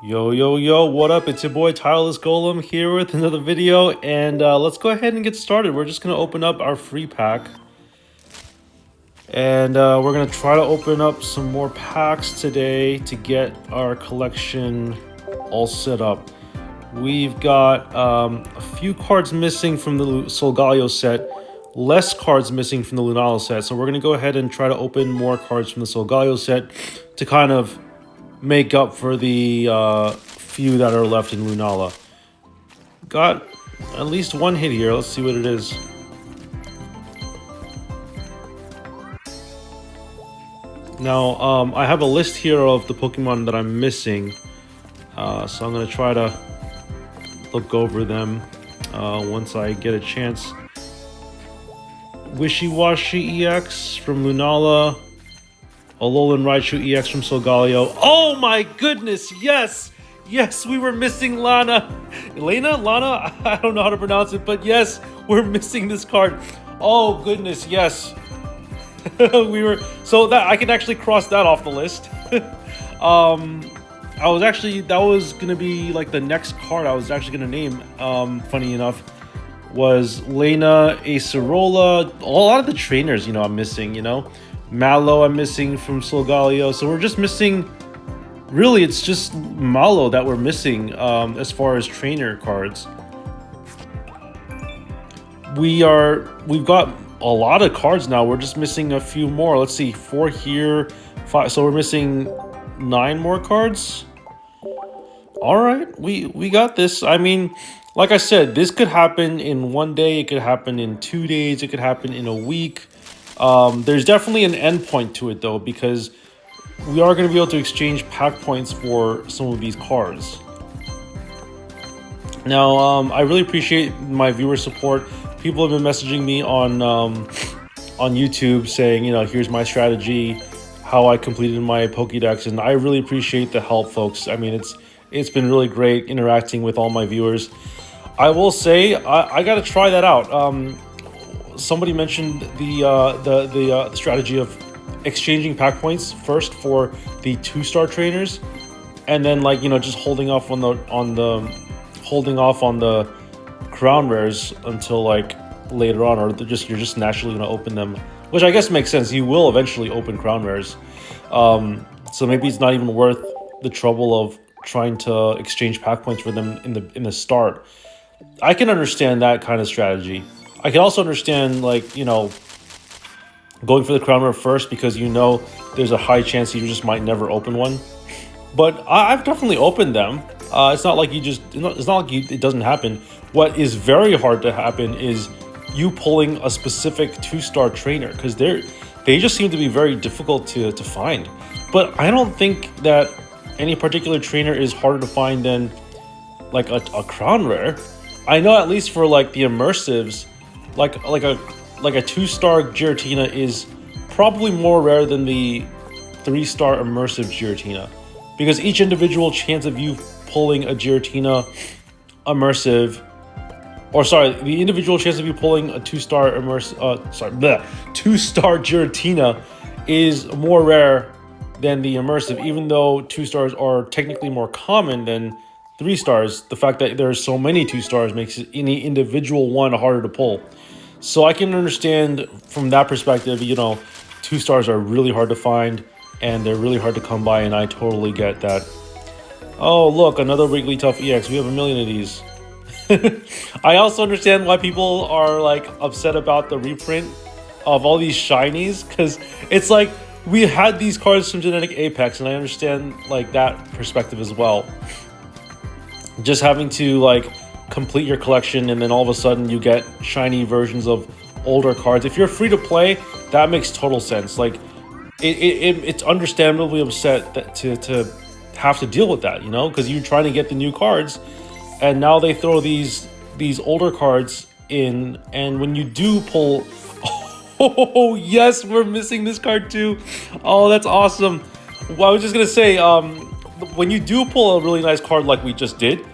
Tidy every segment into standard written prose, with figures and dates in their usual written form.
Yo, what up? It's your boy Tireless Golem here with another video, and let's go ahead and get started. We're just gonna open up our free pack, and we're gonna try to open up some more packs today to get our collection all set up. We've got a few cards missing from the Solgaleo set, less cards missing from the Lunala set, so we're gonna go ahead and try to open more cards from the Solgaleo set to kind of make up for the few that are left in Lunala. Got at least one hit here. Let's see what it is. Now, I have a list here of the Pokemon that I'm missing, so I'm going to try to look over them once I get a chance. Wishy-Washy EX from Lunala. Alolan Raichu EX from Solgaleo. Oh my goodness, yes! Yes, we were missing Lana. Lana? I don't know how to pronounce it, but yes, we're missing this card. Oh goodness, yes. So that I can actually cross that off the list. That was gonna be like the next card I was actually gonna name, funny enough, was Lena Acerola. A lot of the trainers, I'm missing, Mallow I'm missing from Solgaleo, so we're just missing, really it's just Mallow that we're missing as far as trainer cards. We've got a lot of cards now, we're just missing a few more. Let's see, 4 here, 5, so we're missing 9 more cards. All right, we got this. I mean, like I said, this could happen in 1 day, it could happen in 2 days, it could happen in a week. There's definitely an end point to it though, because we are going to be able to exchange pack points for some of these cards. Now, I really appreciate my viewer support. People have been messaging me on YouTube saying, here's my strategy, how I completed my Pokédex, and I really appreciate the help, folks. I mean, it's been really great interacting with all my viewers. I will say, I got to try that out. Somebody mentioned the strategy of exchanging pack points first for the 2-star trainers, and then just holding off on the crown rares until later on, or you're just naturally gonna open them, which I guess makes sense. You will eventually open crown rares, so maybe it's not even worth the trouble of trying to exchange pack points for them in the start. I can understand that kind of strategy. I can also understand, going for the crown rare first because there's a high chance you just might never open one. But I've definitely opened them. It's not like it doesn't happen. What is very hard to happen is you pulling a specific 2-star trainer, because they just seem to be very difficult to find. But I don't think that any particular trainer is harder to find than a crown rare. I know at least for the immersives, like a 2-star Giratina is probably more rare than the 3-star immersive Giratina, because each individual chance of you pulling a Giratina immersive, the individual chance of you pulling a 2-star 2-star Giratina is more rare than the immersive, even though 2-stars are technically more common than 3-stars. The fact that there's so many 2-stars makes any individual one harder to pull. So I can understand from that perspective, 2-stars are really hard to find and they're really hard to come by, and I totally get that. Oh, look, another Wigglytuff EX. We have a million of these. I also understand why people are upset about the reprint of all these shinies, because it's we had these cards from Genetic Apex, and I understand that perspective as well. Just having to complete your collection and then all of a sudden you get shiny versions of older cards. If you're free to play, that makes total sense. It's understandably upset that to have to deal with that, because you're trying to get the new cards, and now they throw these older cards in, and when you do pull, oh yes, we're missing this card too. Oh, that's awesome. Well, I was just gonna say, when you do pull a really nice card like we just did,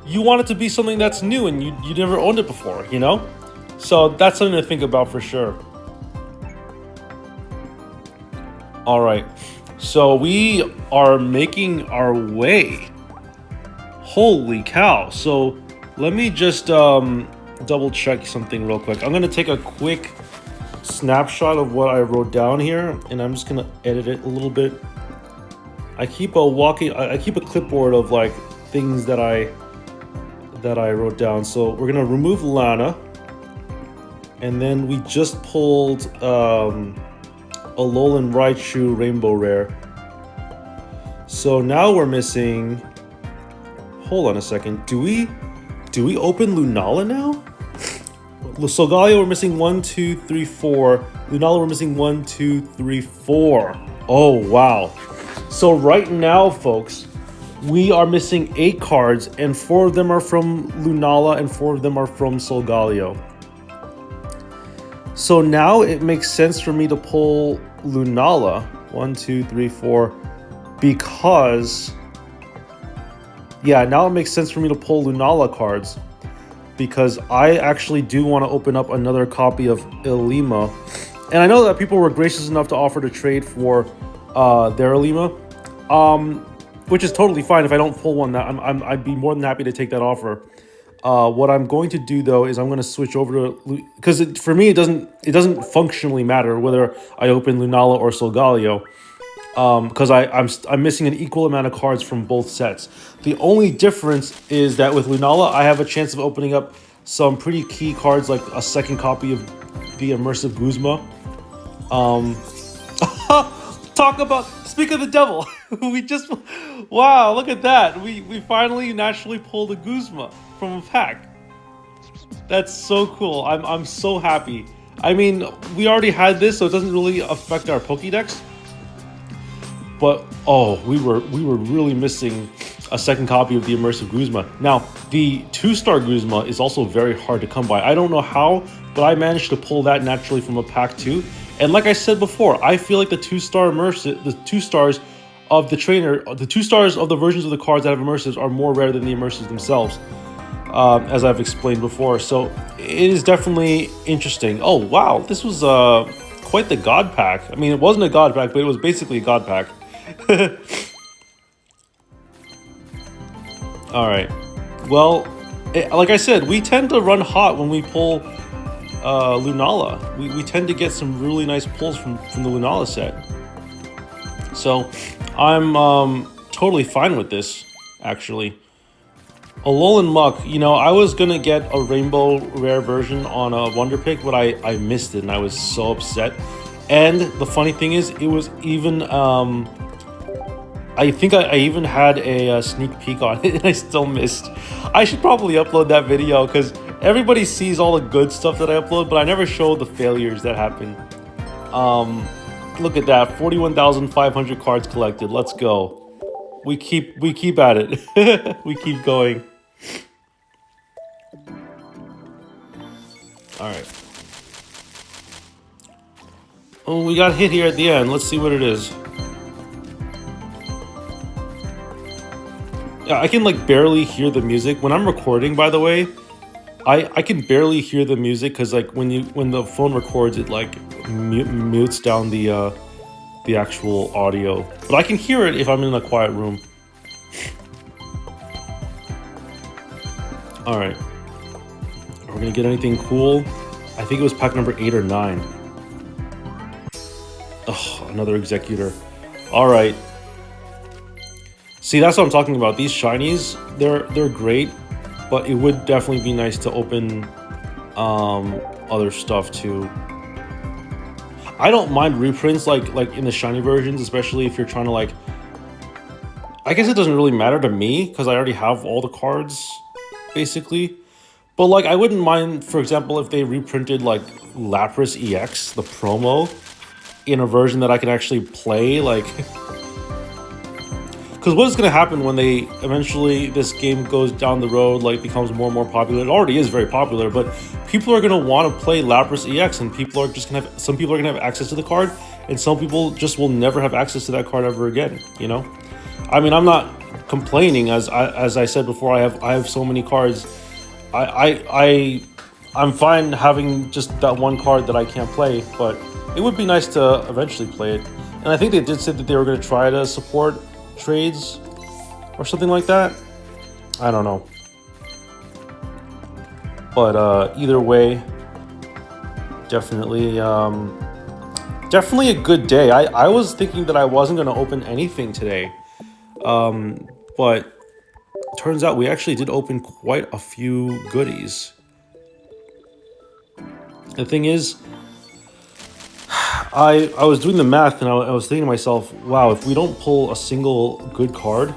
you want it to be something that's new and you never owned it before, So that's something to think about for sure. All right, so we are making our way Holy cow. So let me just double check something real quick. I'm gonna take a quick snapshot of what I wrote down here, and I'm just gonna edit it a little bit. I keep a clipboard of like things that I wrote down. So we're gonna remove Lana, and then we just pulled a Alolan Raichu Rainbow Rare. So now we're missing. Hold on a second. Do we open Lunala now? Solgaleo we're missing 1, 2, 3, 4. Lunala we're missing 1, 2, 3, 4. Oh wow. So right now, folks, we are missing 8 cards, and 4 of them are from Lunala and 4 of them are from Solgaleo. So now it makes sense for me to pull Lunala 1, 2, 3, 4 because now it makes sense for me to pull Lunala cards because I actually do want to open up another copy of Ilima. And I know that people were gracious enough to offer to trade for their Ilima, which is totally fine if I don't pull one. I'd be more than happy to take that offer. What I'm going to do though is I'm going to switch over to, because for me it doesn't functionally matter whether I open Lunala or Solgaleo, because I'm missing an equal amount of cards from both sets. The only difference is that with Lunala I have a chance of opening up some pretty key cards like a second copy of the Immersive Guzma. Speak of the devil. Wow, look at that. We finally naturally pulled a Guzma from a pack. That's so cool. I'm so happy. I mean, we already had this, so it doesn't really affect our Pokédex. But oh, we were really missing a second copy of the Immersive Guzma. Now, the 2-star Guzma is also very hard to come by. I don't know how, but I managed to pull that naturally from a pack too. And like I said before, I feel like the 2-star Immersive, the 2 stars of the trainer, the 2 stars of the versions of the cards that have Immersives are more rare than the Immersives themselves, as I've explained before. So it is definitely interesting. Oh wow, this was quite the God Pack. I mean, it wasn't a God Pack, but it was basically a God Pack. All right. Well, like I said, we tend to run hot when we pull Lunala. We tend to get some really nice pulls from the Lunala set. So I'm totally fine with this, actually. Alolan Muck, you know, I was gonna get a rainbow rare version on a Wonder Pick, but I missed it and I was so upset. And the funny thing is, it was even I think I even had a sneak peek on it and I still missed. I should probably upload that video because everybody sees all the good stuff that I upload, but I never show the failures that happen. Look at that, 41,500 cards collected. Let's go. We keep at it. We keep going. All right. Oh, we got hit here at the end. Let's see what it is. Yeah, I can like barely hear the music when I'm recording. By the way, I can barely hear the music because like when the phone records, it like mutes down the actual audio. But I can hear it if I'm in a quiet room. All right, are we gonna get anything cool? I think it was pack number 8 or 9. Oh, another Executor. All right. See, that's what I'm talking about. These shinies, they're great, but it would definitely be nice to open other stuff too. I don't mind reprints like in the shiny versions, especially if you're trying to like. I guess it doesn't really matter to me because I already have all the cards, basically. But like, I wouldn't mind, for example, if they reprinted like Lapras EX, the promo, in a version that I can actually play, like. Because what is going to happen when they eventually, this game goes down the road, like becomes more and more popular? It already is very popular, but people are going to want to play Lapras EX, and people are just going to have, some people are going to have access to the card, and some people just will never have access to that card ever again, you know? I mean, I'm not complaining, as I said before, I have so many cards. I'm fine having just that one card that I can't play, but it would be nice to eventually play it. And I think they did say that they were going to try to support trades or something like that. I don't know. But either way, definitely definitely a good day. I was thinking that I wasn't going to open anything today. But turns out we actually did open quite a few goodies. The thing is, I was doing the math and I was thinking to myself, wow, if we don't pull a single good card,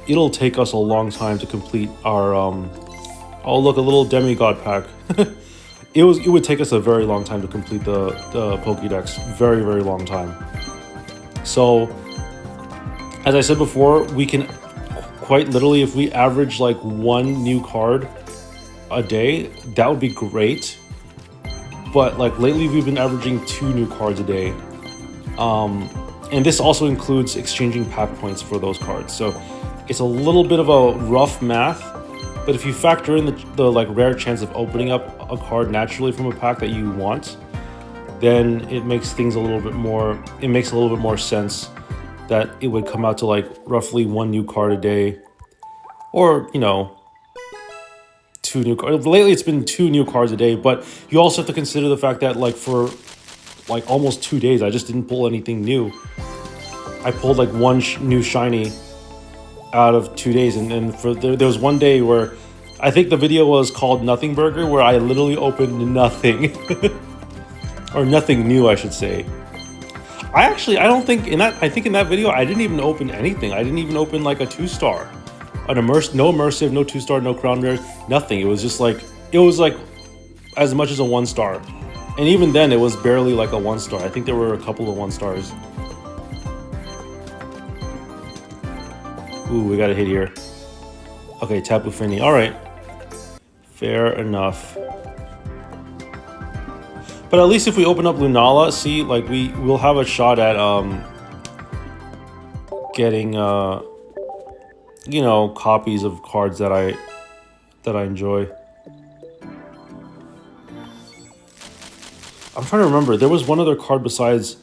it'll take us a long time to complete our oh look, a little demigod pack. It would take us a very long time to complete the Pokédex. Very, very long time. So as I said before, we can quite literally, if we average like one new card a day, that would be great. But like lately we've been averaging 2 new cards a day. And this also includes exchanging pack points for those cards. So it's a little bit of a rough math, but if you factor in the like rare chance of opening up a card naturally from a pack that you want, then it makes things a little bit more, it makes a little bit more sense that it would come out to like roughly 1 new card a day, or, you know, 2 new cards. Lately it's been 2 new cards a day, but you also have to consider the fact that like for like almost 2 days I just didn't pull anything new. I pulled like 1 new shiny out of 2 days, and for there was one day where I think the video was called Nothing Burger, where I literally opened nothing. Or nothing new, I should say. I don't think in that, I think in that video I didn't even open anything. I didn't even open like a 2-star. No immersive, no 2-star, no crown rare, nothing. It was just like, it was like as much as a 1-star. And even then it was barely like a 1-star. I think there were a couple of 1-stars. Ooh, we got a hit here. Okay, Tapu Fini. All right. Fair enough. But at least if we open up Lunala, see, like we'll have a shot at getting you know, copies of cards that I enjoy. I'm trying to remember. There was one other card besides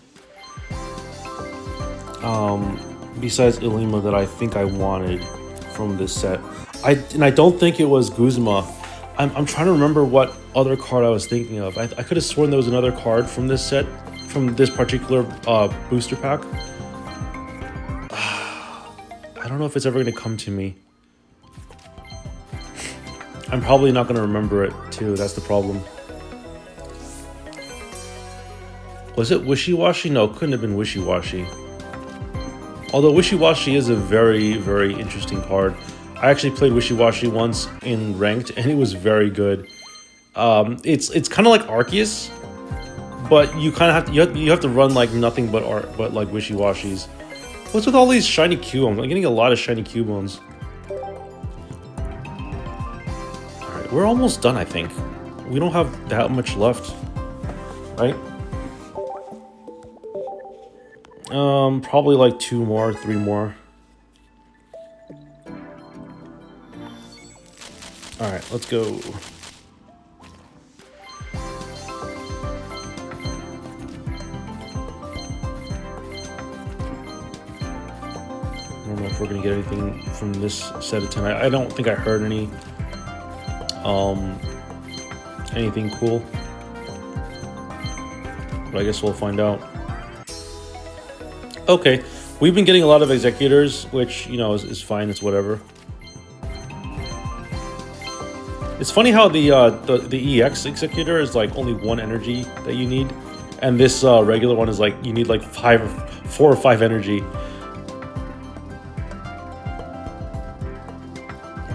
Ilima that I think I wanted from this set. I don't think it was Guzma. I'm trying to remember what other card I was thinking of. I could have sworn there was another card from this set, from this particular booster pack. I don't know if it's ever going to come to me. I'm probably not going to remember it too. That's the problem. Was it Wishy-Washy? No, it couldn't have been Wishy-Washy. Although Wishy-Washy is a very, very interesting card. I actually played Wishy-Washy once in ranked, and it was very good. It's kind of like Arceus, but you kind of have to run like nothing but like Wishy-Washies. What's with all these shiny Cubones? I'm getting a lot of shiny Cubones. All right, we're almost done. I think we don't have that much left, right? Probably like 2 more, 3 more. All right, let's go. I don't know if we're gonna get anything from this set of 10. I don't think I heard anything cool, but I guess we'll find out. Okay, we've been getting a lot of executors, which, you know, is fine. It's whatever. It's funny how the EX executor is like only 1 energy that you need, and this regular one is like you need like 4 or 5 energy. All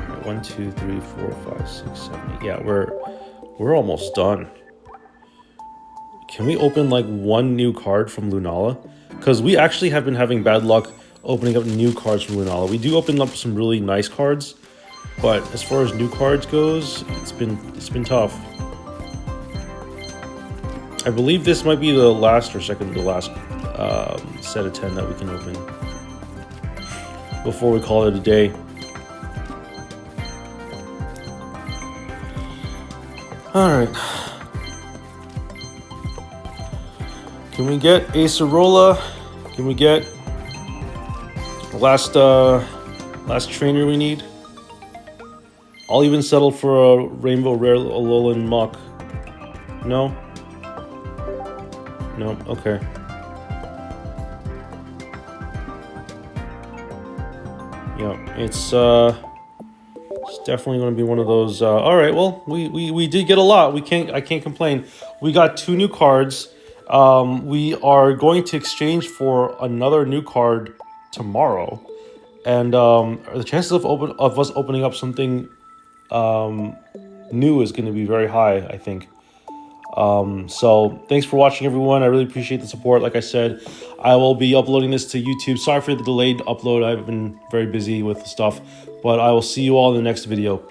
right, 1, 2, 3, 4, 5, 6, 7, 8. Yeah, we're almost done. Can we open like 1 new card from Lunala? Because we actually have been having bad luck opening up new cards from Lunala. We do open up some really nice cards, but as far as new cards goes, it's been tough. I believe this might be the last or second to last set of 10 that we can open before we call it a day. All right. Can we get Acerola? Can we get the last trainer we need? I'll even settle for a Rainbow Rare Alolan Muck. No? No, okay. Yeah, it's definitely going to be one of those. All right, well, we did get a lot. I can't complain. We got 2 new cards. We are going to exchange for another new card tomorrow, and the chances of us opening up something new is going to be very high, I think. So thanks for watching, everyone. I really appreciate the support. Like I said, I will be uploading this to YouTube. Sorry for the delayed upload. I've been very busy with stuff, but I will see you all in the next video.